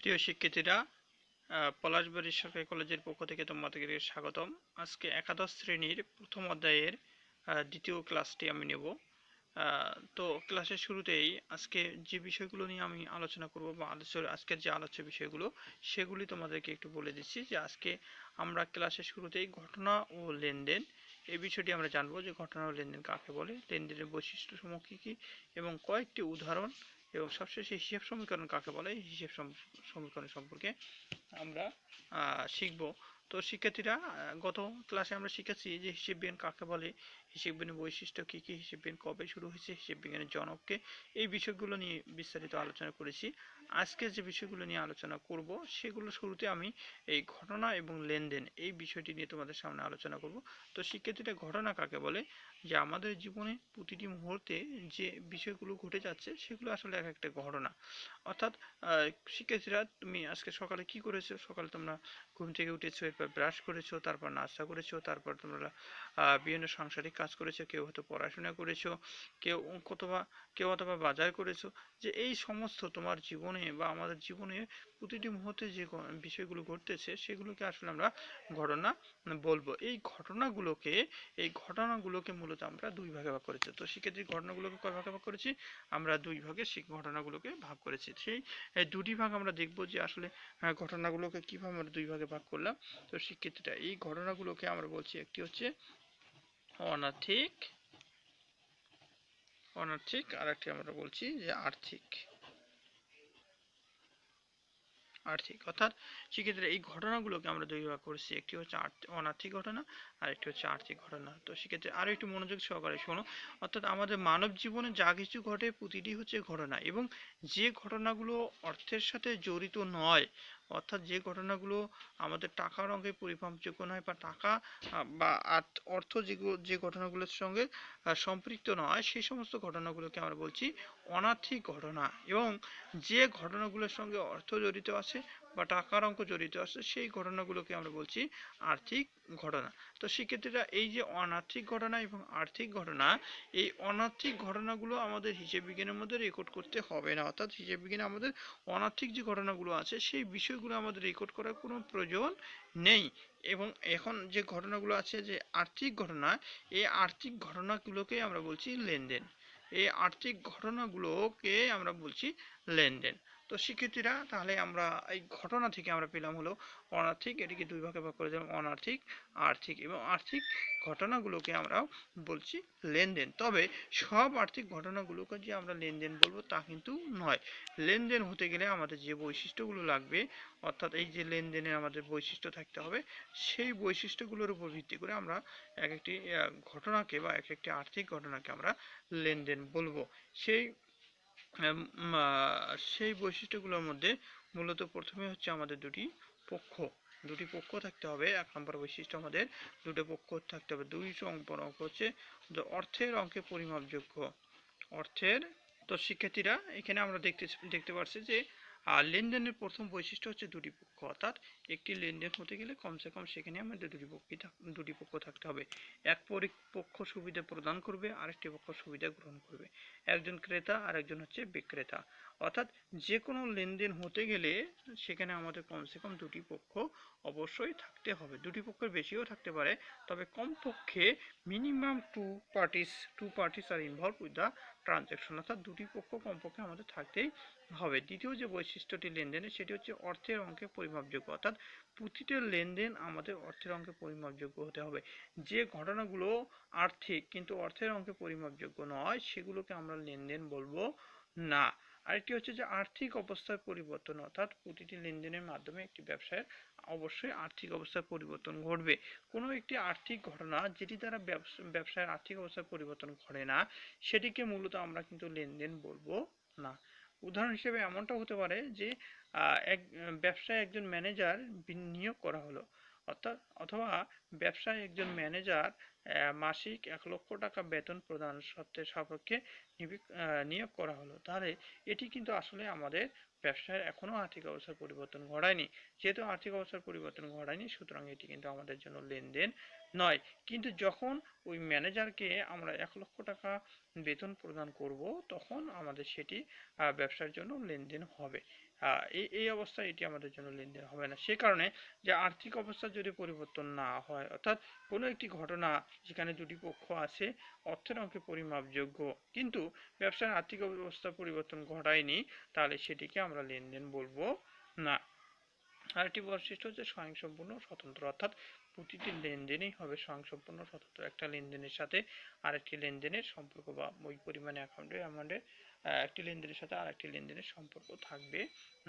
প্রিয় শিক্ষার্থীরা, পলাশবাড়ী সরকারি কলেজের পক্ষ থেকে তোমাদেরকে স্বাগতম। আজকে একাদশ শ্রেণীর প্রথম অধ্যায়ের দ্বিতীয় ক্লাসটি আমি নেব। তো ক্লাসের শুরুতেই আজকে যে বিষয়গুলো নিয়ে আমি আলোচনা করব বা আজকের যে আলোচ্য বিষয়গুলো সেগুলি তোমাদেরকে একটু বলে দিচ্ছি। যে আজকে আমরা ক্লাসের শুরুতেই ঘটনা ও লেনদেন এই বিষয়টি আমরা জানবো, যে ঘটনা ও লেনদেন কাকে বলে, লেনদেনের বৈশিষ্ট্যসমূহ কী কী, এবং কয়েকটি উদাহরণ, এবং সবশেষে হিসাব সমীকরণ কাকে বলে হিসাব সমীকরণ সম্পর্কে আমরা শিখব। তো শিক্ষার্থীরা, গত ক্লাসে আমরা শিখেছি যে হিসাব বিজ্ঞান কাকে বলে, হিসাব বিজ্ঞানের বৈশিষ্ট্য কী কী, হিসাব বিজ্ঞান কবে শুরু হয়েছে, হিসাব বিজ্ঞানের জনককে, এই বিষয়গুলো নিয়ে বিস্তারিত আলোচনা করেছি। আজকে যে বিষয়গুলো নিয়ে আলোচনা করব সেগুলো শুরুতে আমি এই ঘটনা এবং লেনদেন এই বিষয়টি নিয়ে তোমাদের সামনে আলোচনা করব। তো শিক্ষার্থীরা, ঘটনা কাকে বলে, যে আমাদের জীবনে প্রতিটি মুহূর্তে যে বিষয়গুলো ঘটে যাচ্ছে সেগুলো আসলে এক একটা ঘটনা। অর্থাৎ শিক্ষার্থীরা, তুমি আজকে সকালে কি করেছো? সকালে তোমরা ঘুম থেকে উঠেছো, এরপর ব্রাশ করেছো, তারপর নাস্তা করেছো, তারপর তোমরা বিভিন্ন সাংসারিক কাজ করেছো, কেউ হয়তো পড়াশোনা করেছো, কেউ অথবা বাজার করেছো। যে এই সমস্ত তোমার জীবনে বা আমাদের জীবনে প্রতিটি মুহূর্তে যে বিষয়গুলো ঘটতেছে সেগুলোকে আসলে আমরা ঘটনা বলবো। এই ঘটনাগুলোকে মূলত আমরা দুই ভাগে ভাগ করেছি। তো শিক্ষার্থী, ঘটনাগুলোকে কয় ভাগে ভাগ করেছি? আমরা দুই ভাগে সেই ঘটনাগুলোকে ভাগ করেছি। সেই দুটি ভাগ আমরা দেখব যে আসলে ঘটনাগুলোকে কিভাবে আমরা দুই ভাগে ভাগ করলাম। তো শিক্ষার্থীরা, এই ঘটনাগুলোকে আমরা বলছি, একটি হচ্ছে অনার্থিক আর একটি আমরা বলছি যে আর্থিক। অর্থাৎ শিক্ষার্থীরা, এই ঘটনাগুলোকে আমরা দুই ভাগ করেছি, একটি হচ্ছে অনার্থিক ঘটনা আর একটি হচ্ছে আর্থিক ঘটনা। তো শিক্ষার্থী, আরো একটু মনোযোগ সহকারে শোনো। অর্থাৎ আমাদের মানব জীবনে যা কিছু ঘটে প্রতিটি হচ্ছে ঘটনা, এবং যে ঘটনাগুলো অর্থের সাথে জড়িত নয়, অর্থাৎ যে ঘটনাগুলো আমাদের টাকার অঙ্কে পরিমাপযোগ্য নয়, বা টাকা বা অর্থ যে ঘটনাগুলোর সঙ্গে সম্পৃক্ত নয়, সেই সমস্ত ঘটনাগুলোকে আমরা বলছি অনার্থিক ঘটনা। এবং যে ঘটনাগুলোর সঙ্গে অর্থ জড়িত আছে বা টাকার অঙ্ক জড়িত আছে সেই ঘটনাগুলোকে আমরা বলছি আর্থিক ঘটনা। তো শিক্ষার্থীরা, এই যে অনার্থিক ঘটনা এবং আর্থিক ঘটনা, এই অনার্থিক ঘটনাগুলো আমাদের হিসাব বিজ্ঞানের মধ্যে রেকর্ড করতে হবে না। অর্থাৎ হিসাব বিজ্ঞানে আমাদের অনার্থিক যে ঘটনাগুলো আছে সেই বিষয়গুলো আমাদের রেকর্ড করার কোনো প্রয়োজন নেই। এবং এখন যে ঘটনাগুলো আছে, যে আর্থিক ঘটনা, এই আর্থিক ঘটনাগুলোকে আমরা বলছি লেনদেন। এই আর্থিক ঘটনাগুলোকে আমরা বলছি লেনদেন। তো শিক্ষার্থীরা, তাহলে আমরা এই ঘটনা থেকে আমরা পেলাম হলো অনার্থিক, এটিকে দুই ভাগে ভাগ করে দিলাম, অনার্থিক, আর্থিক। এবং আর্থিক ঘটনাগুলোকে আমরা বলছি লেনদেন। তবে সব আর্থিক ঘটনাগুলোকে যে আমরা লেনদেন বলবো তা কিন্তু নয়। লেনদেন হতে গেলে আমাদের যে বৈশিষ্ট্যগুলো লাগবে, অর্থাৎ এই যে লেনদেনের আমাদের বৈশিষ্ট্য থাকতে হবে, সেই বৈশিষ্ট্যগুলোর উপর ভিত্তি করে আমরা এক একটি ঘটনাকে বা এক একটি আর্থিক ঘটনাকে আমরা লেনদেন বলবো। সেই সেই বৈশিষ্ট্যগুলোর মধ্যে মূলত প্রথমে হচ্ছে আমাদের দুটি পক্ষ থাকতে হবে। এক নম্বর বৈশিষ্ট্য, আমাদের দুটো পক্ষ থাকতে হবে। দুই নম্বর অঙ্ক হচ্ছে অর্থের অঙ্কে পরিমাপযোগ্য। অর্থের তো শিক্ষার্থীরা, এখানে আমরা দেখতে পাচ্ছি যে লেনদেনের প্রথম বৈশিষ্ট্য হচ্ছে দুটি পক্ষ। অর্থাৎ একটি লেনদেন হতে গেলে কমসে কম সেখানে আমাদের দুটি পক্ষ থাকতে হবে। এক পক্ষ সুবিধা প্রদান করবে, আরেকটি পক্ষ সুবিধা গ্রহণ করবে। একজন ক্রেতা আর একজন হচ্ছে বিক্রেতা। অর্থাৎ যে কোনো লেনদেন হতে গেলে সেখানে আমাদের কমসে কম দুটি পক্ষ অবশ্যই থাকতে হবে। দুটি পক্ষের বেশিও থাকতে পারে, তবে কমপক্ষে minimum two parties are involve with the transaction. অর্থাৎ দুটি পক্ষ কমপক্ষে আমাদের থাকতেই হবে। দ্বিতীয় যে বৈশিষ্ট্যটি লেনদেনের, সেটি হচ্ছে অর্থের অঙ্কে পরিমাপযোগ্য। অর্থাৎ প্রতিটা লেনদেন আমাদের অর্থের অঙ্কে পরিমাপযোগ্য হতে হবে। যে ঘটনাগুলো আর্থিক কিন্তু অর্থের অঙ্কে পরিমাপযোগ্য নয়, সেগুলোকে আমরা লেনদেন বলবো না। আরেকটি হচ্ছে যে আর্থিক অবস্থার পরিবর্তন। অর্থাৎ প্রতিটি লেনদেনের মাধ্যমে একটি ব্যবসায়ের অবশ্যই আর্থিক অবস্থার পরিবর্তন ঘটবে। কোনো একটি আর্থিক ঘটনা যেটি দ্বারা ব্যবসায়ের আর্থিক অবস্থার পরিবর্তন ঘটে না, সেটিকে মূলত আমরা কিন্তু লেনদেন বলবো না। উদাহরণ হিসেবে এমনটা হতে পারে যে এক ব্যবসায় একজন ম্যানেজার নিয়োগ করা হলো, অর্থাৎ অথবা ব্যবসায় একজন ম্যানেজার মাসিক 1 লক্ষ টাকা বেতন প্রদান শর্তের সাপেক্ষে নিয়োগ করা হলো, তাহলে এটি কিন্তু আসলে আমাদের ব্যবসার এখনো আর্থিক অবস্থার পরিবর্তন ঘটায়নি। যেহেতু আর্থিক অবস্থার পরিবর্তন ঘটায়নি, সুতরাং এটি কিন্তু আমাদের জন্য লেনদেন নয়। কিন্তু যখন ওই ম্যানেজারকে আমরা 1 লক্ষ টাকা বেতন প্রদান করব, তখন আমাদের সেটি ব্যবসার জন্য লেনদেন হবে। এই অবস্থায় এটি আমাদের জন্য লেনদেন হবে না। সে কারণে যে আর্থিক অবস্থার যদি পরিবর্তন না হয়, অর্থাৎ কোনো একটি ঘটনা যেখানে দুটি পক্ষ আছে অর্থের অঙ্কে পরিমাপযোগ্য, কিন্তু ব্যবসার আর্থিক অবস্থার পরিবর্তন ঘটায়নি, তাহলে সেটিকে আমরা লেনদেন বলবো না। আরেকটি বৈশিষ্ট্য হচ্ছে স্বয়ংসম্পূর্ণ স্বতন্ত্র, অর্থাৎ প্রতিটি লেনদেনই হবে স্বয়ংসম্পূর্ণ স্বতন্ত্র। একটা লেনদেনের সাথে আরেকটি লেনদেনের সম্পর্ক বা ওই পরিমাণে অ্যামাউন্টের একটি লেনদেনের সাথে আরেকটি লেনদেনের সম্পর্ক থাকবে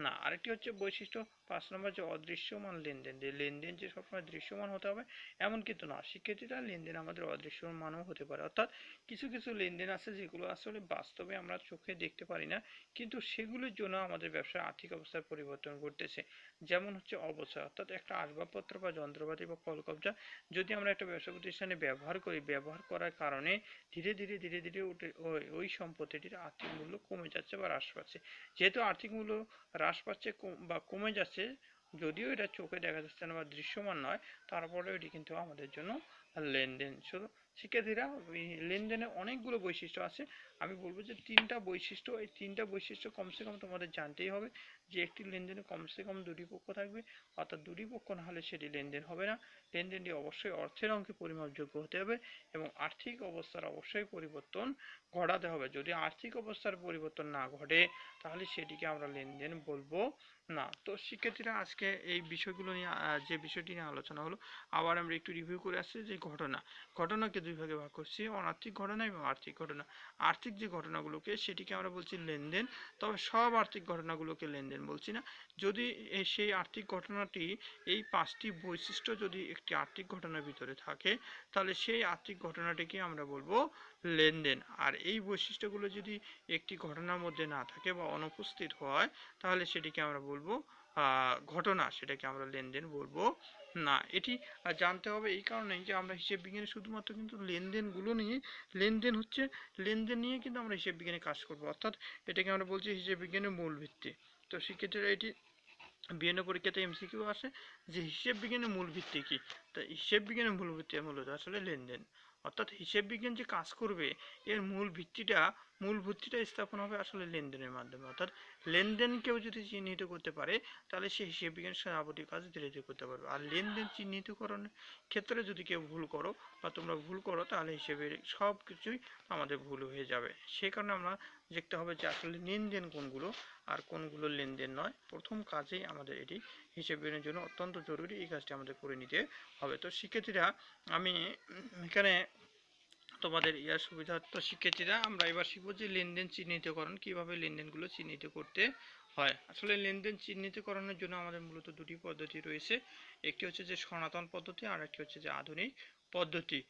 না। আরেকটি হচ্ছে বৈশিষ্ট্য 5 নম্বর, যে অদৃশ্যমান লেনদেন। যে লেনদেন যে সবসময় দৃশ্যমান হতে হবে এমন কিন্তু না, শিক্ষার্থীরা লেনদেন আমাদের অদৃশ্যমানও হতে পারে। অর্থাৎ কিছু কিছু লেনদেন আছে যেগুলো আসলে বাস্তবে আমরা চোখে দেখতে পারি না, কিন্তু সেগুলোর জন্য আমাদের ব্যবসার আর্থিক অবস্থার পরিবর্তন ঘটতেছে। যেমন হচ্ছে অবচয়, অর্থাৎ একটা আসবাবপত্র বা যন্ত্রপাতি বা কলকবজা যদি আমরা একটা ব্যবসা প্রতিষ্ঠানে ব্যবহার করি, ব্যবহার করার কারণে ধীরে ধীরে ধীরে ধীরে ওই সম্পত্তিটির আর্থিক মূল্য কমে যাচ্ছে বা হ্রাস পাচ্ছে। যেহেতু আর্থিক মূল্য হ্রাস পাচ্ছে বা কমে যাচ্ছে, যদিও এটা চোখে দেখা যাচ্ছে না বা দৃশ্যমান নয়, তারপরেও এটি কিন্তু আমাদের জন্য লেনদেন। শুধু শিক্ষার্থীরা, লেনদেনে অনেকগুলো বৈশিষ্ট্য আছে। আমি বলবো যে 3টা বৈশিষ্ট্য, এই 3টা বৈশিষ্ট্য কমসে কম তোমাদের জানতেই হবে। যে একটি লেনদেনে কমসে কম দুটি পক্ষ থাকবে, অর্থাৎ দুটি পক্ষ না হলে সেটি লেনদেন হবে না। লেনদেনটি অবশ্যই অর্থের অঙ্কে পরিমাপযোগ্য হতে হবে এবং আর্থিক অবস্থার অবশ্যই পরিবর্তন ঘটাতে হবে। যদি আর্থিক অবস্থার পরিবর্তন না ঘটে, তাহলে সেটিকে আমরা লেনদেন বলবো না। তো শিক্ষার্থীরা, আজকে এই বিষয়গুলো নিয়ে যে বিষয়টি নিয়ে আলোচনা হলো, আবার আমরা একটু রিভিউ করে আসছি। যে ঘটনাকে দুই ভাগে ভাগ করছি, অনার্থিক ঘটনা এবং আর্থিক ঘটনা। আর্থিক যে ঘটনাগুলোকে সেটিকে আমরা বলছি লেনদেন, তবে সব আর্থিক ঘটনাগুলোকে লেনদেন বলছি না। যদি সেই আর্থিক ঘটনাটি এই 5টি বৈশিষ্ট্য যদি একটি আর্থিক ঘটনার ভিতরে থাকে, তাহলে সেই আর্থিক ঘটনাটিকে আমরা বলবো লেনদেন। আর এই বৈশিষ্ট্যগুলো যদি একটি ঘটনার মধ্যে না থাকে বা অনুপস্থিত হয়, তাহলে সেটিকে আমরা বলবো ঘটনা, সেটাকে আমরা লেনদেন বলবো না। এটি জানতে হবে এই কারণেই যে আমরা হিসেব বিজ্ঞানে শুধুমাত্র কিন্তু লেনদেনগুলো নিয়ে, লেনদেন নিয়ে কিন্তু আমরা হিসেব বিজ্ঞানে কাজ করব, অর্থাৎ এটাকে আমরা বলছি হিসেব বিজ্ঞানের মূল ভিত্তি। তো শিক্ষার্থীরা, এটি বিভিন্ন পরীক্ষাতে এমসিকিউ আসে যে হিসেব বিজ্ঞানের মূল ভিত্তি কি। তো হিসেব বিজ্ঞানের মূল ভিত্তি মূলত আসলে লেনদেন, অর্থাৎ হিসেব বিজ্ঞান যে কাজ করবে এর মূল ভিত্তিটা স্থাপন হবে আসলে লেনদেনের মাধ্যমে। অর্থাৎ লেনদেন কেউ যদি চিহ্নিত করতে পারে, তাহলে সে হিসেব বিজ্ঞানের যাবতীয় কাজ ধীরে ধীরে করতে পারবে। আর লেনদেন চিহ্নিতকরণের ক্ষেত্রে যদি কেউ ভুল করো বা তোমরা ভুল করো, তাহলে হিসেবের সব কিছুই আমাদের ভুল হয়ে যাবে। সেই কারণে আমরা দেখতে হবে যে আসলে লেনদেন কোনগুলো আর কোনগুলো লেনদেন নয়। প্রথম কাজেই আমাদের এটি হিসেব বিজ্ঞানের জন্য অত্যন্ত জরুরি, এই কাজটি আমাদের করে নিতে হবে। তো শিক্ষার্থীরা, আমি এখানে তোমাদের সুবিধার্থ শিক্ষার্থীরা, আমরা এবার শিখবো যে লেনদেন চিহ্নিতকরণ, কিভাবে লেনদেনগুলো চিহ্নিত করতে হয়। আসলে লেনদেন চিহ্নিতকরণের জন্য আমাদের মূলত দুটি পদ্ধতি রয়েছে। একটি হচ্ছে যে সনাতন পদ্ধতি, আর একটি হচ্ছে যে আধুনিক পদ্ধতি।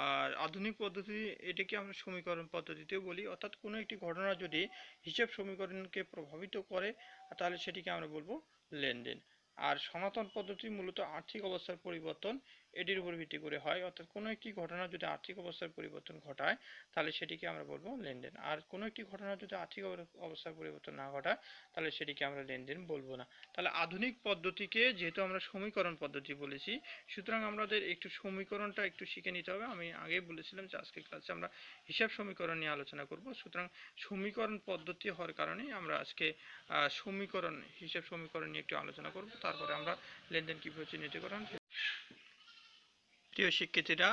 আর আধুনিক পদ্ধতি, এটাকে আমরা সমীকরণ পদ্ধতিতেও বলি। অর্থাৎ কোনো একটি ঘটনা যদি হিসাব সমীকরণকে প্রভাবিত করে, তাহলে সেটিকে আমরা বলবো লেনদেন। আর সনাতন পদ্ধতি মূলত আর্থিক অবস্থার পরিবর্তন, এটির উপর ভিত্তি করে হয়। অর্থাৎ কোনো একটি ঘটনা যদি আর্থিক অবস্থার পরিবর্তন ঘটায়, তাহলে সেটিকে আমরা বলবো লেনদেন। আর কোনো একটি ঘটনা যদি আর্থিক অবস্থার পরিবর্তন না ঘটায়, তাহলে সেটিকে আমরা লেনদেন বলবো না। তাহলে আধুনিক পদ্ধতিকে যেহেতু আমরা সমীকরণ পদ্ধতি বলেছি, সুতরাং আমাদের একটু সমীকরণটা একটু শিখে নিতে হবে। আমি আগেই বলেছিলাম যে আজকের ক্লাসে আমরা হিসাব সমীকরণ নিয়ে আলোচনা করব। সুতরাং সমীকরণ পদ্ধতি হওয়ার কারণে আমরা আজকে হিসাব সমীকরণ নিয়ে একটু আলোচনা করব। তারপরে আমরা লেনদেন কিভাবে চিহ্নিত করেন। প্রিয় শিক্ষার্থীরা,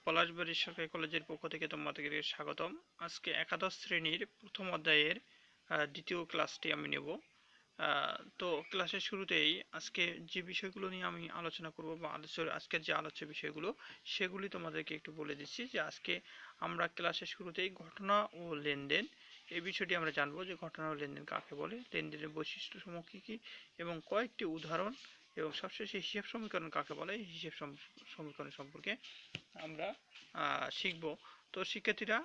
পলাশবাড়ী সরকারি কলেজের পক্ষ থেকে তোমাদেরকে স্বাগতম। আজকে একাদশ শ্রেণীর প্রথম অধ্যায়ের দ্বিতীয় ক্লাসটি আমি নেব। তো ক্লাসের শুরুতেই আজকে যে বিষয়গুলো নিয়ে আমি আলোচনা করব বা আজকের যে আলোচ্য বিষয়গুলো, সেগুলি তোমাদেরকে একটু বলে দিচ্ছি। যে আজকে আমরা ক্লাসের শুরুতেই ঘটনা ও লেনদেন এই বিষয়টি আমরা জানবো, যে ঘটনা ও লেনদেন কাকে বলে, লেনদেনের বৈশিষ্ট্যসমূহ কী কী, এবং কয়েকটি উদাহরণ, এবং সবশেষে হিসাব সমীকরণ কাকে বলে, হিসাব সমীকরণ সম্পর্কে আমরা শিখব। তো শিক্ষার্থীরা,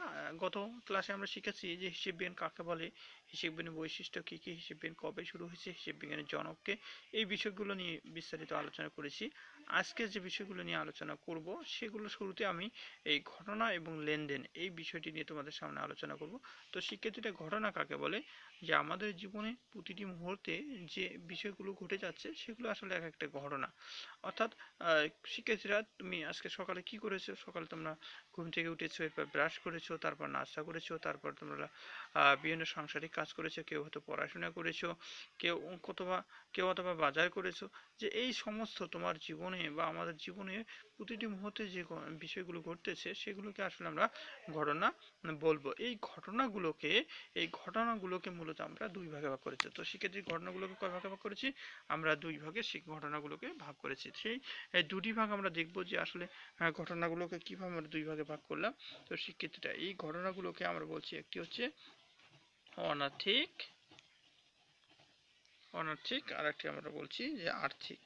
গত ক্লাসে আমরা শিখেছি যে হিসাব বিজ্ঞান কাকে বলে, হিসাব বিজ্ঞানের বৈশিষ্ট্য কী কী, হিসাব বিজ্ঞান কবে শুরু হয়েছে, হিসাব বিজ্ঞানের জনককে, এই বিষয়গুলো নিয়ে বিস্তারিত আলোচনা করেছি। আজকে যে বিষয়গুলো নিয়ে আলোচনা করব সেগুলো শুরুতে আমি এই ঘটনা এবং লেনদেন এই বিষয়টি নিয়ে তোমাদের সামনে আলোচনা করব। তো শিক্ষার্থীরা, ঘটনা কাকে বলে? যে আমাদের জীবনে প্রতিটি মুহূর্তে যে বিষয়গুলো ঘটে যাচ্ছে সেগুলো আসলে এক একটা ঘটনা। অর্থাৎ শিক্ষার্থীরা, তুমি আজকে সকালে কি করেছো? সকালে তোমরা ঘুম থেকে উঠেছো, এরপর ব্রাশ করেছো, তারপর নাস্তা করেছো, তারপর তোমরা বিভিন্ন সাংসারিক কাজ করেছো, কেউ হয়তো পড়াশোনা করেছো, কেউ অথবা অথবা বাজার করেছো। যে এই সমস্ত তোমার জীবনে বা আমাদের জীবনে প্রতিটি মুহূর্তে যে বিষয়গুলো ঘটতেছে সেগুলোকে আসলে আমরা ঘটনা বলবো। এই ঘটনাগুলোকে মূলত আমরা দুই ভাগে ভাগ করেছি। তো শিক্ষার্থী, ঘটনাগুলোকে কয় ভাগে ভাগ করেছি? আমরা দুই ভাগে সেই ঘটনাগুলোকে ভাগ করেছি। সেই দুটি ভাগ আমরা দেখব যে আসলে ঘটনাগুলোকে কিভাবে আমরা দুই ভাগে ভাগ করলাম। তো শিক্ষার্থীরা, এই ঘটনাগুলোকে আমরা বলছি, একটি হচ্ছে অনার্থিক অনার্থিক আর একটি আমরা বলছি যে আর্থিক।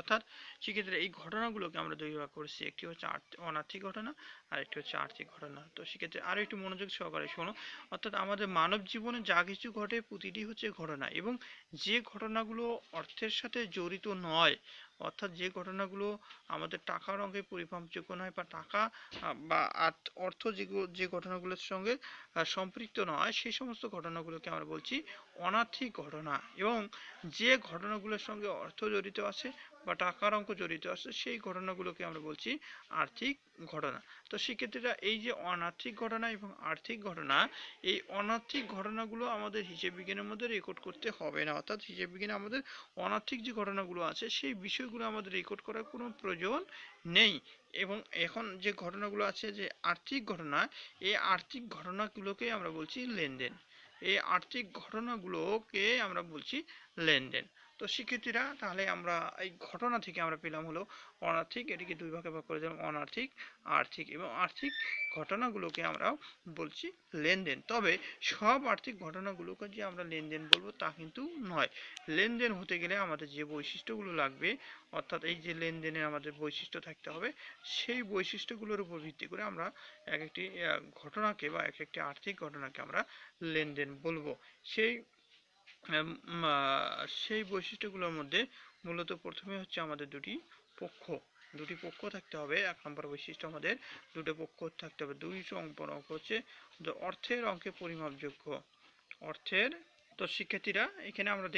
অর্থাৎ সেক্ষেত্রে এই ঘটনাগুলোকে আমরা দুই ভাগ করেছি, একটি হচ্ছে অনার্থিক ঘটনা আর একটি হচ্ছে আর্থিক ঘটনা। তো সেক্ষেত্রে আরো একটু মনোযোগ সহকারে শোনো। অর্থাৎ আমাদের মানব জীবনে যা কিছু ঘটে প্রতিটি হচ্ছে ঘটনা, এবং যে ঘটনাগুলো অর্থের সাথে জড়িত নয়, অর্থাৎ যে ঘটনাগুলো আমাদের টাকার অঙ্কে পরিমাপযোগ্য নয়, বা টাকা বা অর্থ যে ঘটনাগুলোর সঙ্গে সম্পৃক্ত নয়, সেই সমস্ত ঘটনাগুলোকে আমরা বলছি অনার্থিক ঘটনা। এবং যে ঘটনাগুলোর সঙ্গে অর্থ জড়িত আছে বা টাকার অঙ্ক জড়িত আছে সেই ঘটনাগুলোকে আমরা বলছি আর্থিক ঘটনা। তো শিক্ষার্থীরা, এই যে অনার্থিক ঘটনা এবং আর্থিক ঘটনা, এই অনার্থিক ঘটনাগুলো আমাদের হিসাব বিজ্ঞানের মধ্যে রেকর্ড করতে হবে না। অর্থাৎ হিসাব বিজ্ঞানে আমাদের অনার্থিক যে ঘটনাগুলো আছে সেই বিষয়গুলো আমাদের রেকর্ড করার কোনো প্রয়োজন নেই। এবং এখন যে ঘটনাগুলো আছে, যে আর্থিক ঘটনা, এই আর্থিক ঘটনাগুলোকে আমরা বলছি লেনদেন। এই আর্থিক ঘটনাগুলোকে আমরা বলছি লেনদেন। তো শিক্ষার্থীরা, তাহলে আমরা এই ঘটনা থেকে আমরা পেলাম হলো অনার্থিক, এটিকে দুই ভাগে ভাগ করে দিলাম, অনার্থিক, আর্থিক। এবং আর্থিক ঘটনাগুলোকে আমরা বলছি লেনদেন। তবে সব আর্থিক ঘটনাগুলোকে যে আমরা লেনদেন বলবো তা কিন্তু নয়। লেনদেন হতে গেলে আমাদের যে বৈশিষ্ট্যগুলো লাগবে, অর্থাৎ এই যে লেনদেনের আমাদের বৈশিষ্ট্য থাকতে হবে, সেই বৈশিষ্ট্যগুলোর উপর ভিত্তি করে আমরা এক একটি ঘটনাকে বা এক একটি আর্থিক ঘটনাকে আমরা লেনদেন বলবো। সেই সেই বৈশিষ্ট্যগুলোর মধ্যে মূলত প্রথমে হচ্ছে আমাদের দুটি পক্ষ থাকতে হবে। এক নম্বর বৈশিষ্ট্য, আমাদের দুটো পক্ষ থাকতে হবে। দুই সম্পর্ক হচ্ছে অর্থের অঙ্কে পরিমাপযোগ্য। অর্থের তো শিক্ষার্থীরা, এখানে আমরা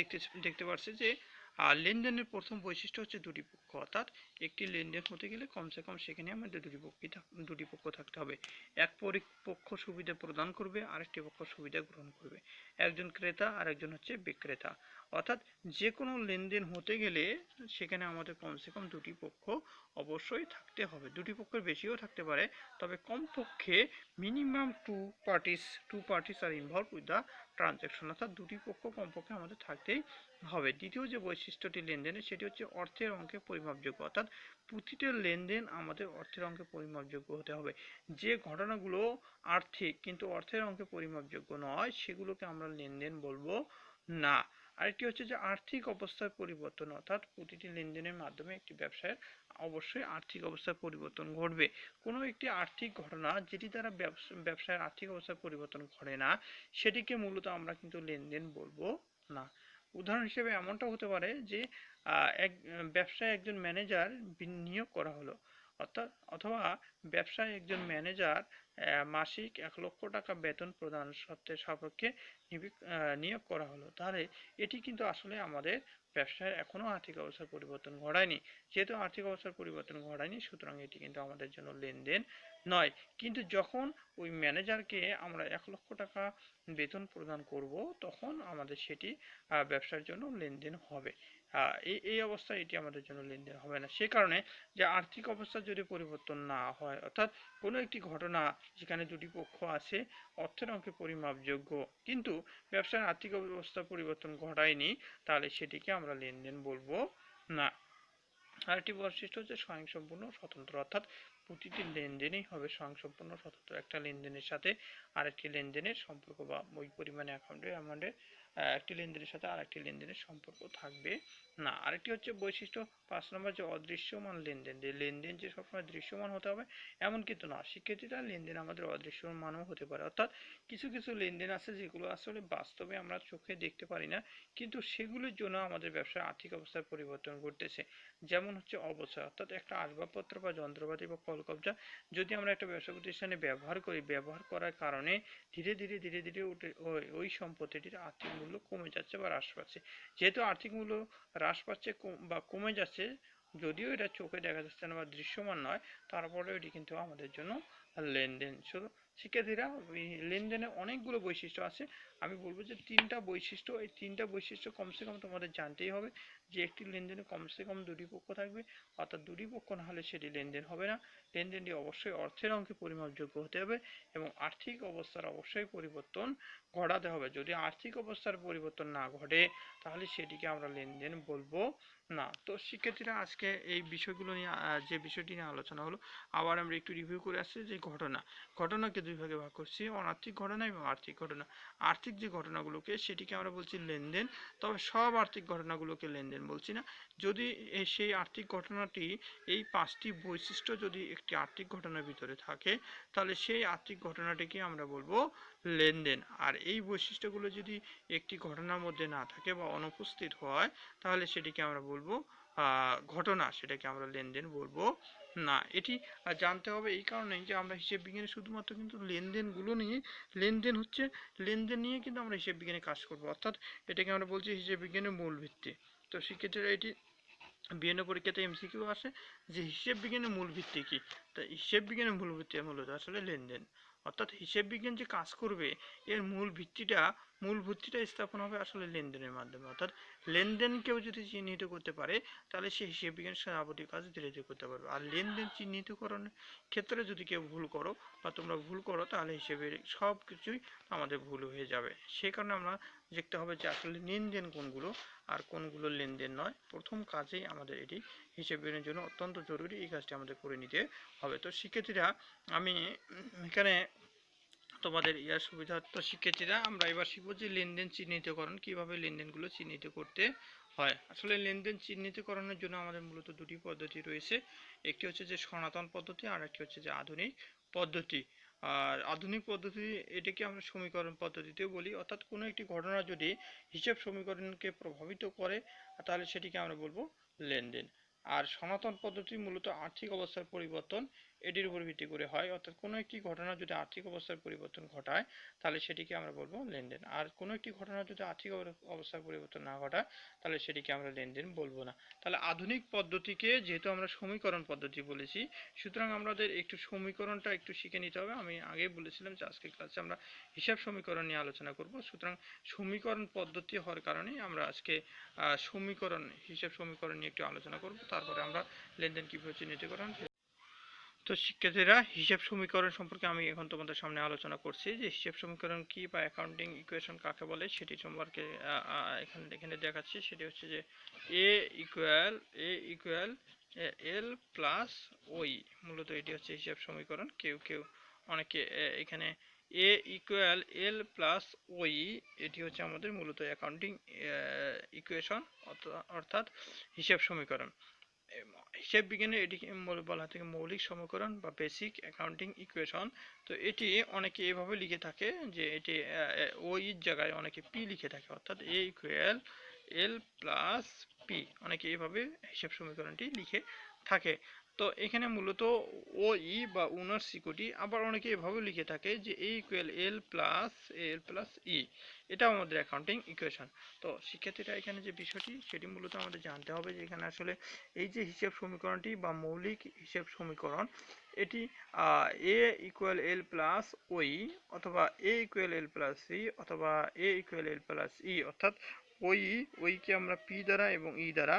দেখতে পাচ্ছি যে লেনদেনের প্রথম বৈশিষ্ট্য হচ্ছে দুটি পক্ষ। অর্থাৎ একটি লেনদেন হতে গেলে কমসে কম সেখানে আমাদের দুটি পক্ষ থাকতে হবে। এক পক্ষ সুবিধা প্রদান করবে, আরেকটি পক্ষ সুবিধা গ্রহণ করবে। একজন ক্রেতা আর একজন হচ্ছে বিক্রেতা। অর্থাৎ যে কোনো লেনদেন হতে গেলে সেখানে আমাদের কমসে কম দুটি পক্ষ অবশ্যই থাকতে হবে। দুটি পক্ষের বেশিও থাকতে পারে, তবে কমপক্ষে minimum two parties are involve with the transaction. অর্থাৎ দুটি পক্ষ কমপক্ষে আমাদের থাকতেই হবে। দ্বিতীয় যে বৈশিষ্ট্যটি লেনদেনের, সেটি হচ্ছে অর্থের অঙ্কে পরিমাপযোগ্য। অর্থাৎ প্রতিটা লেনদেন আমাদের অর্থের অঙ্কে পরিমাপযোগ্য হতে হবে। যে ঘটনাগুলো আর্থিক কিন্তু অর্থের অঙ্কে পরিমাপযোগ্য নয়, সেগুলোকে আমরা লেনদেন বলবো না। আরেকটি হচ্ছে যে আর্থিক অবস্থার পরিবর্তন। অর্থাৎ প্রতিটি লেনদেনের মাধ্যমে একটি ব্যবসায়ের অবশ্যই আর্থিক অবস্থার পরিবর্তন ঘটবে। কোনো একটি আর্থিক ঘটনা যেটি দ্বারা ব্যবসায়ের আর্থিক অবস্থার পরিবর্তন ঘটে না, সেটিকে মূলত আমরা কিন্তু লেনদেন বলবো না। উদাহরণ হিসেবে এমনটা হতে পারে যে এক ব্যবসায় একজন ম্যানেজার নিয়োগ করা হলো, অর্থাৎ অথবা ব্যবসায় একজন ম্যানেজার মাসিক 1,00,000 টাকা বেতন প্রদান শর্তের সাপেক্ষে নিয়োগ করা হলো। তাহলে এটি কিন্তু আসলে আমাদের ব্যবসায় এখনো আর্থিক অবস্থার পরিবর্তন ঘটায়নি। যেহেতু আর্থিক অবস্থার পরিবর্তন ঘটায়নি, সুতরাং এটি কিন্তু আমাদের জন্য লেনদেন নয়। কিন্তু যখন ওই ম্যানেজারকে আমরা 1,00,000 টাকা বেতন প্রদান করব, তখন আমাদের সেটি ব্যবসার জন্য লেনদেন হবে। এই অবস্থায় এটি আমাদের জন্য লেনদেন হবে না। সে কারণে যে আর্থিক অবস্থার যদি পরিবর্তন না হয়, অর্থাৎ কোনো একটি ঘটনা যেখানে দুটি পক্ষ আছে, অর্থের অঙ্কে পরিমাপযোগ্য, কিন্তু ব্যবসার আর্থিক অবস্থার পরিবর্তন ঘটায়নি, তাহলে সেটিকে আমরা লেনদেন বলবো না। আরেকটি বৈশিষ্ট্য হচ্ছে স্বয়ংসম্পূর্ণ স্বতন্ত্র। অর্থাৎ প্রতিটি লেনদেনই হবে স্বয়ংসম্পূর্ণ স্বতন্ত্র। একটা লেনদেনের সাথে আরেকটি লেনদেনের সম্পর্ক বা ওই পরিমাণে অ্যামাউন্টের একটি লেনদেনের সাথে আরেকটি লেনদেনের সম্পর্ক থাকবে না। আরেকটি হচ্ছে বৈশিষ্ট্য 5 নম্বর, যে অদৃশ্যমান লেনদেন। যে লেনদেন যে সবসময় দৃশ্যমান হতে হবে এমন কিন্তু না, শিক্ষার্থীরা লেনদেন আমাদের অদৃশ্যমানও হতে পারে। অর্থাৎ কিছু কিছু লেনদেন আছে যেগুলো আসলে বাস্তবে আমরা চোখে দেখতে পারি না, কিন্তু সেগুলোর জন্য আমাদের ব্যবসার আর্থিক অবস্থার পরিবর্তন ঘটতেছে। যেমন হচ্ছে অবচয়, অর্থাৎ একটা আসবাবপত্র বা যন্ত্রপাতি বা কলকবজা যদি আমরা একটা ব্যবসা প্রতিষ্ঠানে ব্যবহার করি, ব্যবহার করার কারণে ধীরে ধীরে ধীরে ধীরে ওই সম্পত্তিটির আর্থিক মূল্য কমে যাচ্ছে বা হ্রাস পাচ্ছে। যেহেতু আর্থিক মূল্য হ্রাস পাচ্ছে বা কমে যাচ্ছে, যদিও এটা চোখে দেখা যাচ্ছে না বা দৃশ্যমান নয়, তারপরেও এটি কিন্তু আমাদের জন্য লেনদেন। শুধু শিক্ষার্থীরা, লেনদেনে অনেকগুলো বৈশিষ্ট্য আছে। আমি বলবো যে 3টা বৈশিষ্ট্য, এই 3টা বৈশিষ্ট্য কমসে কম তোমাদের জানতেই হবে। যে একটি লেনদেনে কমসে কম 2টি পক্ষ থাকবে, অর্থাৎ 2টি পক্ষ না হলে সেটি লেনদেন হবে না। লেনদেনটি অবশ্যই অর্থের অঙ্কে পরিমাপযোগ্য হতে হবে এবং আর্থিক অবস্থার অবশ্যই পরিবর্তন ঘটাতে হবে। যদি আর্থিক অবস্থার পরিবর্তন না ঘটে তাহলে সেটিকে আমরা লেনদেন বলবো না। তো শিক্ষার্থীরা, আজকে এই বিষয়গুলো নিয়ে যে বিষয়টি নিয়ে আলোচনা হলো, আবার আমরা একটু রিভিউ করে আসছি। যে ঘটনাকে দুই ভাগে ভাগ করছি, অনার্থিক ঘটনা এবং আর্থিক ঘটনা। আর্থিক যে ঘটনাগুলোকে সেটিকে আমরা বলছি লেনদেন, তবে সব আর্থিক ঘটনাগুলোকে লেনদেন বলছি না। যদি সেই আর্থিক ঘটনাটি এই 5টি বৈশিষ্ট্য যদি একটি আর্থিক ঘটনার ভিতরে থাকে, তাহলে সেই আর্থিক ঘটনাটিকে আমরা বলবো লেনদেন। আর এই বৈশিষ্ট্যগুলো যদি একটি ঘটনার মধ্যে না থাকে বা অনুপস্থিত হয়, তাহলে সেটিকে আমরা বলবো ঘটনা, সেটাকে আমরা লেনদেন বলবো না। এটি জানতে হবে এই কারণেই যে আমরা হিসেব বিজ্ঞানে শুধুমাত্র কিন্তু লেনদেনগুলো নিয়ে, লেনদেন নিয়ে কিন্তু আমরা হিসেব বিজ্ঞানে কাজ করব। অর্থাৎ এটাকে আমরা বলছি হিসেব বিজ্ঞানের মূল ভিত্তি। তো শিক্ষার্থীরা, এটি বিভিন্ন পরীক্ষাতে এমসিকিউ আসে যে হিসেব বিজ্ঞানের মূল ভিত্তি কি। তা হিসেব বিজ্ঞানের মূল ভিত্তি মূলত আসলে লেনদেন। অর্থাৎ হিসেব বিজ্ঞান যে কাজ করবে এর মূল ভিত্তিটা স্থাপন হবে আসলে লেনদেনের মাধ্যমে। অর্থাৎ লেনদেন কেউ যদি চিহ্নিত করতে পারে, তাহলে সে হিসেব বিজ্ঞানের যাবতীয় কাজ ধীরে ধীরে করতে পারবে। আর লেনদেন চিহ্নিতকরণের ক্ষেত্রে যদি কেউ ভুল করো বা তোমরা ভুল করো, তাহলে হিসেবের সব কিছুই আমাদের ভুল হয়ে যাবে। সে কারণে আমরা দেখতে হবে যে আসলে লেনদেন কোনগুলো আর কোনগুলো লেনদেন নয়। প্রথম কাজেই আমাদের এটি হিসেব বিজ্ঞানের জন্য অত্যন্ত জরুরি, এই কাজটি আমাদের করে নিতে হবে। তো শিক্ষার্থীরা, আমি এখানে তোমাদের সুবিধার্থে শিক্ষার্থীরা, আমরা এবার শিখবো যে লেনদেন চিহ্নিতকরণ, কিভাবে লেনদেনগুলো চিহ্নিত করতে হয়। আসলে লেনদেন চিহ্নিতকরণের জন্য আমাদের মূলত 2টি পদ্ধতি রয়েছে। একটি হচ্ছে যে সনাতন পদ্ধতি, আর একটি হচ্ছে যে আধুনিক পদ্ধতি। আর আধুনিক পদ্ধতি, এটাকে আমরা সমীকরণ পদ্ধতিতেও বলি। অর্থাৎ কোনো একটি ঘটনা যদি হিসাব সমীকরণকে প্রভাবিত করে, তাহলে সেটিকে আমরা বলবো লেনদেন। আর সনাতন পদ্ধতি মূলত আর্থিক অবস্থার পরিবর্তন, এটির উপর ভিত্তি করে হয়। অর্থাৎ কোনো একটি ঘটনা যদি আর্থিক অবস্থার পরিবর্তন ঘটায়, তাহলে সেটিকে আমরা বলবো লেনদেন। আর কোনো একটি ঘটনা যদি আর্থিক অবস্থার পরিবর্তন না ঘটায়, তাহলে সেটিকে আমরা লেনদেন বলবো না। তাহলে আধুনিক পদ্ধতিকে যেহেতু আমরা সমীকরণ পদ্ধতি বলেছি, সুতরাং আমাদের একটু সমীকরণটা একটু শিখে নিতে হবে। আমি আগেই বলেছিলাম যে আজকের ক্লাসে আমরা হিসাব সমীকরণ নিয়ে আলোচনা করব। সুতরাং সমীকরণ পদ্ধতি হওয়ার কারণে আমরা আজকে হিসাব সমীকরণ নিয়ে একটু আলোচনা করব। তারপরে আমরা লেনদেন কিভাবে চিহ্নিতকরণ। তো শিক্ষার্থীরা, হিসাব সমীকরণ সম্পর্কে আমি এখন তোমাদের সামনে আলোচনা করছি যে হিসাব সমীকরণ কি বা অ্যাকাউন্টিং ইকুয়েশন কাকে বলে সেটি সম্পর্কে এখানে দেখাচ্ছি। সেটি হচ্ছে যে এ ইকুয়াল এল প্লাস ওই, মূলত এটি হচ্ছে হিসাব সমীকরণ। কেউ কেউ অনেকে এখানে এ ইকুয়াল এল প্লাস ওই, এটি হচ্ছে আমাদের মূলত অ্যাকাউন্টিং ইকুয়েশন, অর্থাৎ হিসাব সমীকরণ। হিসাব বিজ্ঞানে এটিকে বলা থেকে মৌলিক সমীকরণ বা বেসিক অ্যাকাউন্টিং ইকুয়েশন। তো এটি অনেকে এভাবে লিখে থাকে যে এটি ওই জায়গায় অনেকে পি লিখে থাকে, অর্থাৎ এ ইকুয়াল এল প্লাস পি, অনেকে এভাবে হিসাব সমীকরণটি লিখে থাকে। তো এখানে মূলত ও ই বা উনার সিকিউরিটি, আবার অনেকে এভাবে লিখে থাকে যে এ ইকুয়াল এল প্লাস ই, এটাও আমাদের অ্যাকাউন্টিং ইকুয়েশন। তো শিক্ষার্থীরা, এখানে যে বিষয়টি সেটি মূলত আমাদের জানতে হবে যে এখানে আসলে এই যে হিসাব সমীকরণটি বা মৌলিক হিসাব সমীকরণ, এটি এ ইকুয়াল এল প্লাস ওই, অথবা এ ইকুয়াল এল প্লাস সি, অথবা এ ইকুয়াল এল প্লাস ই, অর্থাৎ ওইকে আমরা পি দ্বারা এবং ই দ্বারা,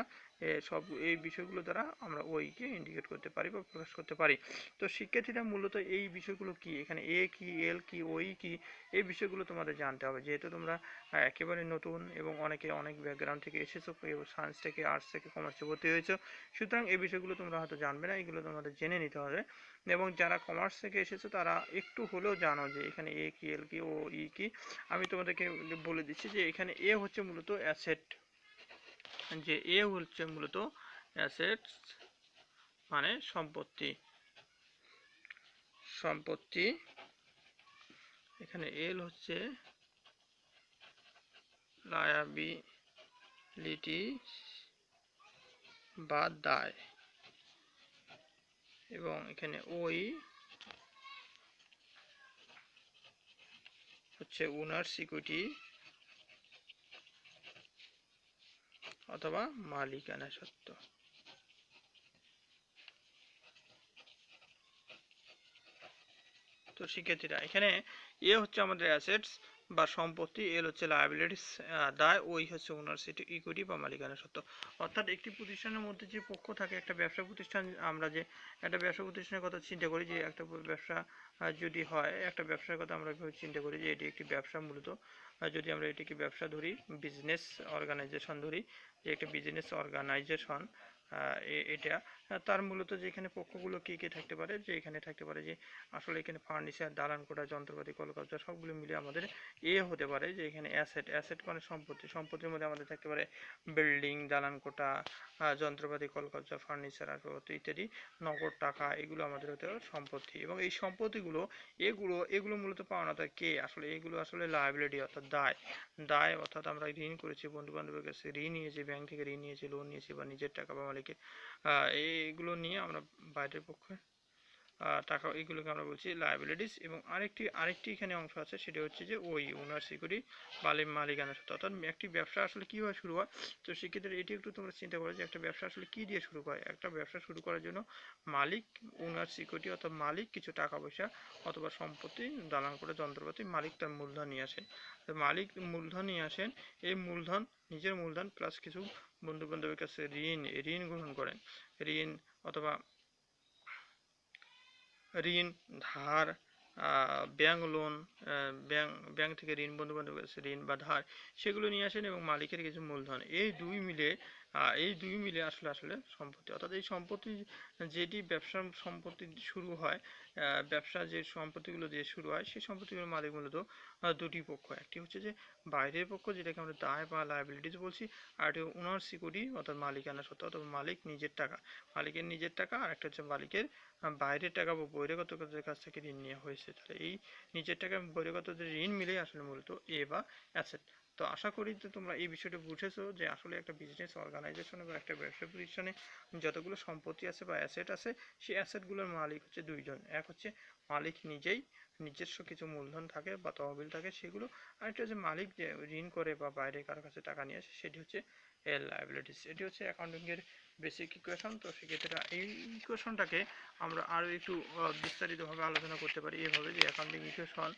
সব এই বিষয়গুলো দ্বারা আমরা ওইকে ইন্ডিকেট করতে পারি বা প্রকাশ করতে পারি। তো শিক্ষার্থীরা, মূলত এই বিষয়গুলো কি, এখানে এ কি, এল কি, ওই কি, এই বিষয়গুলো তোমাদের জানতে হবে। যেহেতু তোমরা একেবারে নতুন এবং অনেকে অনেক ব্যাকগ্রাউন্ড থেকে এসেছো, সায়েন্স থেকে, আর্টস থেকে, কমার্সে ভর্তি হয়েছো, সুতরাং এই বিষয়গুলো তোমরা হয়তো জানবে না, এগুলো তোমাদের জেনে নিতে হবে। এবং যারা কমার্স থেকে এসেছো তারা একটু হলেও জানো যে এখানে এ কি, এল কি, ও ই কি। আমি তোমাদেরকে বলে দিচ্ছি যে এখানে এ হচ্ছে মূলত অ্যাসেট, যে এ হচ্ছে মূলত অ্যাসেটস মানে সম্পত্তি, সম্পত্তি। এখানে এল হচ্ছে লায়াবিলিটি বা দায়, এবং এখানে ওই হচ্ছে ওনার ইকুইটি অথবা মালিকানা সত্ত্ব। তো শিক্ষার্থীরা এখানে এ হচ্ছে আমাদের অ্যাসেটস বা সম্পত্তি, এল হচ্ছে লায়াবিলিটিস দায়, ওই হচ্ছে ওনারশিপ ইকুইটি বা মালিকানা সত্ত্ব। অর্থাৎ একটি প্রতিষ্ঠানের মধ্যে যে পক্ষ থাকে, একটা ব্যবসা প্রতিষ্ঠান, আমরা যে একটা ব্যবসা প্রতিষ্ঠানের কথা চিন্তা করি, যে একটা ব্যবসা যদি হয়, একটা ব্যবসার কথা আমরা চিন্তা করি যে এটি একটি ব্যবসা মূলত, যদি আমরা এটিকে ব্যবসা ধরি, বিজনেস অর্গানাইজেশন ধরি, যে একটা বিজনেস অর্গানাইজেশন এটা, তার মূলত যে এখানে পক্ষগুলো কি কি থাকতে পারে, যে এখানে থাকতে পারে যে আসলে এখানে ফার্নিচার, দালান কোঠা, যন্ত্রপাতি, কলকারখানা সবগুলো মিলে আমাদের এ হতে পারে। যে এখানে অ্যাসেট, অ্যাসেট মানে সম্পত্তি, সম্পত্তির মধ্যে আমাদের থাকতে পারে বিল্ডিং, দালান কোঠা, যন্ত্রপাতি, কলকারখানা, ফার্নিচার, আসবাবপত্র ইত্যাদি, নগদ টাকা, এগুলো আমাদের হতে পারে সম্পত্তি। এবং এই সম্পত্তিগুলো এগুলো মূলত পাওনাদার কে, আসলে এগুলো আসলে লায়াবিলিটি অর্থাৎ দায়, দায় অর্থাৎ আমরা ঋণ করেছি, বন্ধু বান্ধবের কাছে ঋণ নিয়েছি, ব্যাংক থেকে ঋণ নিয়েছি, লোন নিয়েছি, বা নিজের টাকা বা মালিকের এইগুলো নিয়ে আমরা বাইরের পক্ষে টাকা, এইগুলোকে আমরা বলছি লায়াবিলিটিস। এবং আরেকটি এখানে অংশ আছে, সেটা হচ্ছে যে ওই ওনার সিকিউরিটি বা মালিকানা সত্ত্ব। অর্থাৎ একটি ব্যবসা আসলে কীভাবে শুরু হয়, তো সেক্ষেত্রে এটি একটু তোমরা চিন্তা করো যে একটা ব্যবসা আসলে কী দিয়ে শুরু হয়। একটা ব্যবসা শুরু করার জন্য মালিক, ওনার সিকিউরিটি অর্থাৎ মালিক কিছু টাকা পয়সা অথবা সম্পত্তি, দালান করে যন্ত্রপাতি, মালিক তার মূলধন নিয়ে আসেন। মালিক মূলধন নিয়ে আসেন, এই মূলধন নিজের মূলধন প্লাস কিছু বন্ধু বান্ধবের কাছে ঋণ গ্রহণ করেন, ঋণ অথবা ঋণ, ধার, ব্যাংক লোন, ব্যাংক থেকে ঋণ, বন্ধু বান্ধবের কাছে ঋণ বা ধার, সেগুলো নিয়ে আসেন এবং মালিকের কিছু মূলধন, এই দুই মিলে আসলে আসলে সম্পত্তি। অর্থাৎ এই সম্পত্তি, যেটি ব্যবসার সম্পত্তি শুরু হয়, ব্যবসা যে সম্পত্তিগুলো দিয়ে শুরু হয়, সেই সম্পত্তিগুলোর মালিক মূলত দুটি পক্ষ। একটি হচ্ছে যে বাইরের পক্ষ, যেটাকে আমরা দায় বা লায়াবিলিটিস বলছি, আর একটি ওনার সিকিউরিটি অর্থাৎ মালিকানা সত্ত্ব অথবা মালিক নিজের টাকা, মালিকের নিজের টাকা, আর একটা হচ্ছে মালিকের বাইরের টাকা বা বহিরাগতদের কাছ থেকে ঋণ নেওয়া হয়েছে। তাহলে এই নিজের টাকা এবং বহিরাগতদের ঋণ মিলেই আসলে মূলত এ বা অ্যাসেট। তো আশা করি যে তোমরা এই বিষয়টা বুঝেছো, যে আসলে একটা বিজনেস অর্গানাইজেশনে বা একটা ব্যবসা প্রতিষ্ঠানে যতগুলো সম্পত্তি আছে বা অ্যাসেট আছে, সেই অ্যাসেটগুলোর মালিক হচ্ছে দুইজন। এক হচ্ছে মালিক নিজেই, নিজস্ব কিছু মূলধন থাকে বা তহবিল থাকে সেগুলো, আরেকটা হচ্ছে মালিক যে ঋণ করে বা বাইরে কারো কাছে টাকা নিয়ে আসে, সেটি হচ্ছে এর লায়াবিলিটিস। এটি হচ্ছে অ্যাকাউন্টিং এর বেসিক ইকুয়েশন। তো সেক্ষেত্রে এই ইকুয়েশনটাকে আমরা আরও একটু বিস্তারিতভাবে আলোচনা করতে পারি এভাবে, যে অ্যাকাউন্টিং ইকুয়েশন,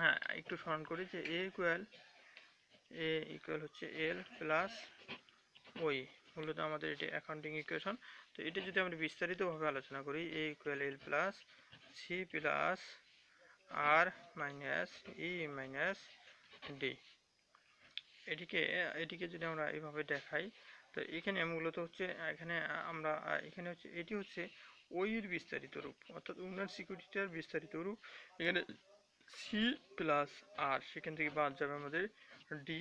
হ্যাঁ একটু স্মরণ করি যে এ ইকুয়াল হচ্ছে এল প্লাস ওই, মূলত আমাদের এটি অ্যাকাউন্টিং ইকুয়েশন। তো এটা যদি আমরা বিস্তারিতভাবে আলোচনা করি, এ ইকুয়াল এল প্লাস সি প্লাস আর মাইনাস ই মাইনাস ডি, এটিকে যদি আমরা এইভাবে দেখাই, তো এখানে মূলত হচ্ছে এখানে হচ্ছে এটি হচ্ছে ওইয়ের বিস্তারিত রূপ, অর্থাৎ ওনার সিকিউরিটিটার বিস্তারিত রূপ। এখানে সি প্লাস আর, সেখান থেকে বাদ যাবে আমাদের ডি,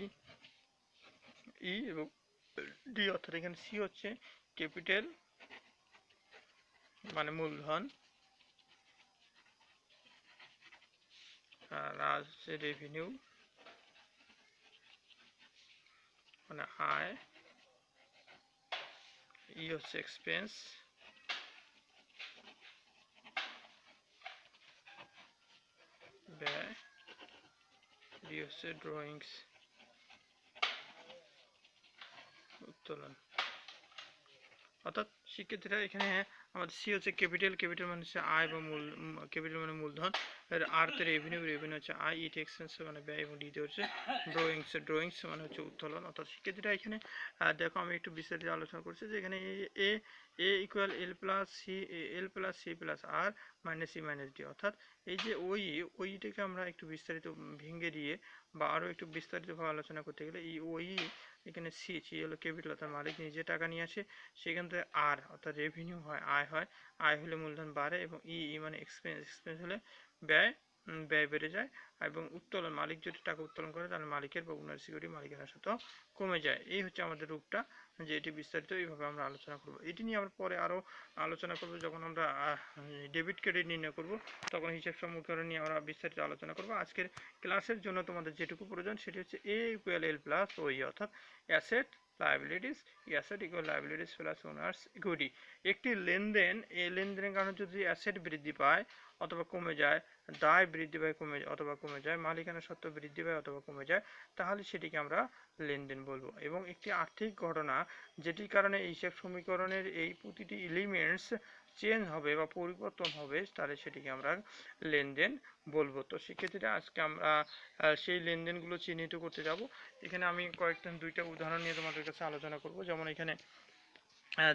ই এবং ডি, অর্থাৎ এখানে সি হচ্ছে ক্যাপিটাল মানে মূলধন, আর আর হচ্ছে রেভিনিউ মানে আয়, ই হচ্ছে এক্সপেন্স, ব্যয়, ডি হচ্ছে ড্রয়িংস উত্তোলন। অর্থাৎ শিক্ষার্থীরা এখানে আমাদের সি হচ্ছে ক্যাপিটাল, ক্যাপিটাল মানে হচ্ছে আয় বা ক্যাপিটাল মানে মূলধন, আর তে রেভিনিউ, রেভিনিউ হচ্ছে আয়, ইট এক্সপেন্স মানে ব্যয়, এবং ডিতে হচ্ছে ড্রয়িংস, ড্রয়িংস মানে হচ্ছে উত্তোলন। অর্থাৎ শিক্ষার্থীরা এখানে দেখো আমি একটু বিস্তারিত আলোচনা করছি যে এখানে এ এ ইকুয়াল এল প্লাস সি, এল প্লাস সি প্লাস আর মাইনাস সি মাইনাস ডি। অর্থাৎ এই যে ওইটাকে আমরা একটু বিস্তারিত ভেঙে দিয়ে বা আরও একটু বিস্তারিতভাবে আলোচনা করতে গেলে এই এখানে সি, সি হলো ক্যাপিটাল অর্থাৎ মালিক নিজে টাকা নিয়ে আসে, সেখান থেকে আর অর্থাৎ রেভিনিউ হয়, আয় হয়, আয় হলে মূলধন বাড়ে, এবং মানে এক্সপেন্স, এক্সপেন্স হলে ব্যয়, ব্যয় বেড়ে যায়, এবং উত্তোলন, মালিক যদি টাকা উত্তোলন করে তাহলে মালিকের বা ওনার সিকিউরিটি মালিকানা সত্ত্ব কমে যায়। এই হচ্ছে আমাদের রূপটা, যে এটি বিস্তারিত এইভাবে আমরা আলোচনা করব। এটি নিয়ে আমরা পরে আরও আলোচনা করব যখন আমরা ডেবিট ক্রেডিট নির্ণয় করব, তখন হিসাব সমীকরণ নিয়ে আমরা বিস্তারিত আলোচনা করব। আজকের ক্লাসের জন্য তোমাদের যেটুকু প্রয়োজন সেটি হচ্ছে এ ইকুয়াল এল প্লাস ওই, অর্থাৎ asset liabilities, asset equal liabilities plus owners equity. একটি লেনদেন, এই লেনদেনের কারণে যদি অ্যাসেট বৃদ্ধি পায় অথবা কমে যায়, দায় বৃদ্ধি পায় অথবা কমে যায়, মালিকানা সত্ত্ব বৃদ্ধি পায় অথবা কমে যায়, তাহলে সেটিকে আমরা লেনদেন বলবো। এবং একটি আর্থিক ঘটনা যেটির কারণে এই হিসাব সমীকরণের এই প্রতিটি এলিমেন্টস চেঞ্জ হবে বা পরিবর্তন হবে, তাহলে সেটিকে আমরা লেনদেন বলবো। তো শিক্ষার্থীরা আজকে আমরা সেই লেনদেনগুলো চিহ্নিত করতে যাব। এখানে আমি দুইটা উদাহরণ নিয়ে তোমাদের কাছে আলোচনা করব। যেমন এখানে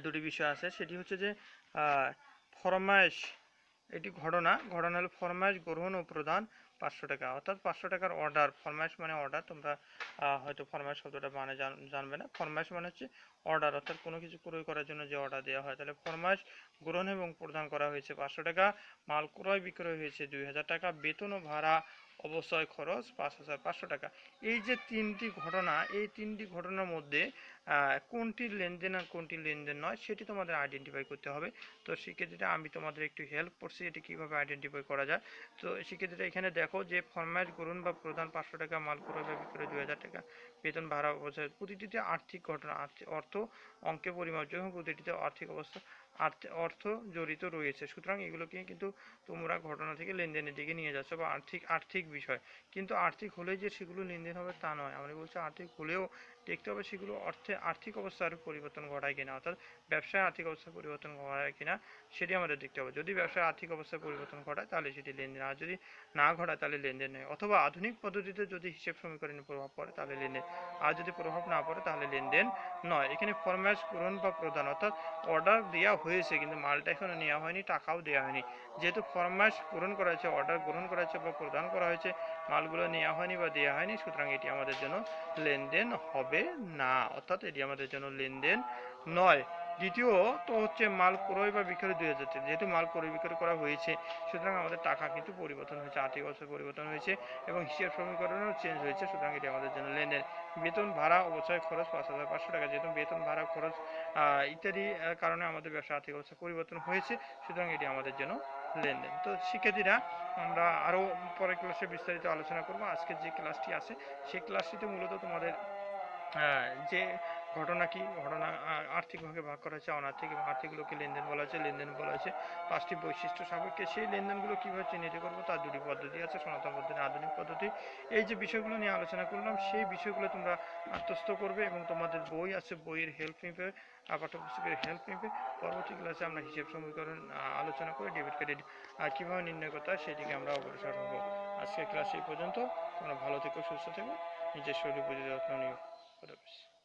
দুটি বিষয় আছে, সেটি হচ্ছে যে ফরমায়েশ, এটি ঘটনা হলো ফরমায়েশ গ্রহণ ও প্রদান 500 টাকা, অর্থাৎ 500 টাকার অর্ডার। ফরমায়েশ মানে অর্ডার, তোমরা হয়তো ফরমায়েশ শব্দটা মানে জানবে না। ফরমায়েশ মানে হচ্ছে অর্ডার, অর্থাৎ কোনো কিছু ক্রয় করার জন্য যে অর্ডার দেওয়া হয়। তাহলে ফরমায়েশ গ্রহণ এবং প্রদান করা হয়েছে 500 টাকা, মাল ক্রয় বিক্রয় হয়েছে 2000 টাকা, বেতন ও ভাড়া অবশ্যই খরচ 5500 টাকা। এই যে তিনটি ঘটনা, এই তিনটি ঘটনার মধ্যে কোনটি লেনদেন আর কোনটি লেনদেন নয় সেটি তোমাদের আইডেন্টিফাই করতে হবে। তো সেক্ষেত্রে আমি তোমাদের একটু হেল্প করছি এটি কিভাবে আইডেন্টিফাই করা যায়। তো সেক্ষেত্রে এখানে দেখো যে ফরমায়েশ গ্রহণ বা প্রদান 500 টাকা, মাল ক্রয় বা বিক্রয় 2000 টাকা, বেতন ভাড়া অবশ্যই, প্রতিটিতে আর্থিক ঘটনা, অর্থ অঙ্কে পরিমার্জন এবং প্রতিটিতে আর্থিক অবস্থা, অর্থ জড়িত রয়েছে। সুতরাং এগুলোকে কিন্তু তোমরা ঘটনা থেকে লেনদেনের দিকে নিয়ে যাচ্ছ বা আর্থিক বিষয়। কিন্তু আর্থিক হলেই যে সেগুলো লেনদেন হবে তা নয়। আমরা বলছি আর্থিক হলেও দেখতে হবে সেগুলো আর্থিক অবস্থার পরিবর্তন ঘটায় কিনা, অর্থাৎ ব্যবসায় আর্থিক অবস্থার পরিবর্তন ঘটায় কিনা সেটি আমাদের দেখতে হবে। যদি ব্যবসায় আর্থিক অবস্থার পরিবর্তন ঘটায় তাহলে সেটি লেনদেন, আর যদি না ঘটায় তাহলে লেনদেন নয়। অথবা আধুনিক পদ্ধতিতে যদি হিসেব সমীকরণে প্রভাব পড়ে তাহলে লেনদেন, আর যদি প্রভাব না পড়ে তাহলে লেনদেন নয়। এখানে ফরমায়েশ গ্রহণ বা প্রদান, অর্থাৎ অর্ডার দেওয়া হয়েছে কিন্তু মালটা এখনো নেওয়া হয়নি, টাকাও দেওয়া হয়নি। যেহেতু ফরমায়েশ গ্রহণ করা হয়েছে, অর্ডার গ্রহণ করা হয়েছে বা প্রদান করা হয়েছে, মালগুলো নেওয়া হয়নি বা দেওয়া হয়নি, সুতরাং এটি আমাদের জন্য লেনদেন হবে না, অর্থাৎ এটি আমাদের জন্য লেনদেন নয়। দ্বিতীয় তো হচ্ছে মাল ক্রয় বা বিক্রয় 2000 টাকা, যেহেতু মাল ক্রয় বিক্রয় করা হয়েছে সুতরাং আমাদের টাকা কিন্তু পরিবর্তন হয়েছে, আর্থিক অবস্থার পরিবর্তন হয়েছে এবং হিসাব সমীকরণও চেঞ্জ হয়েছে, সুতরাং এটি আমাদের জন্য লেনদেন। বেতন ভাড়া অবশ্যই খরচ 5500 টাকা, যেহেতু বেতন ভাড়া খরচ ইত্যাদি কারণে আমাদের ব্যবসা আর্থিক অবস্থা পরিবর্তন হয়েছে, সুতরাং এটি আমাদের জন্য লেনদেন। তো শিক্ষার্থীরা আমরা আরও পরের ক্লাসে বিস্তারিত আলোচনা করব। আজকের যে ক্লাসটি আছে সেই ক্লাসটিতে মূলত তোমাদের যে ঘটনা কি ঘটনা আর্থিক ভাগে ভাগ করা হয়েছে, অনার্থিক এবং আর্থিকগুলোকে লেনদেন বলা হয়েছে, লেনদেন বলা হয়েছে 5টি বৈশিষ্ট্য সাপেক্ষে। সেই লেনদেনগুলো কীভাবে চিহ্নিত করবো তার দুটি পদ্ধতি আছে, সনাতন পদ্ধতি, আধুনিক পদ্ধতি। এই যে বিষয়গুলো নিয়ে আলোচনা করলাম সেই বিষয়গুলো তোমরা আত্মস্থ করবে এবং তোমাদের বই আছে, বইয়ের হেল্প নিবে, পাঠ্যপুস্তকের হেল্প নিবে। পরবর্তী ক্লাসে আমরা হিসেব সমীকরণ আলোচনা করে ডেবিট ক্রেডিট কীভাবে নির্ণয় করতে হয় সেটিকে আমরা অগ্রসর হব। আজকের ক্লাস এই পর্যন্ত। তোমরা ভালো থেকো, সুস্থ থেকো, নিজের শরীর প্রতি যত্ন নিও। খুদা হাফেজ।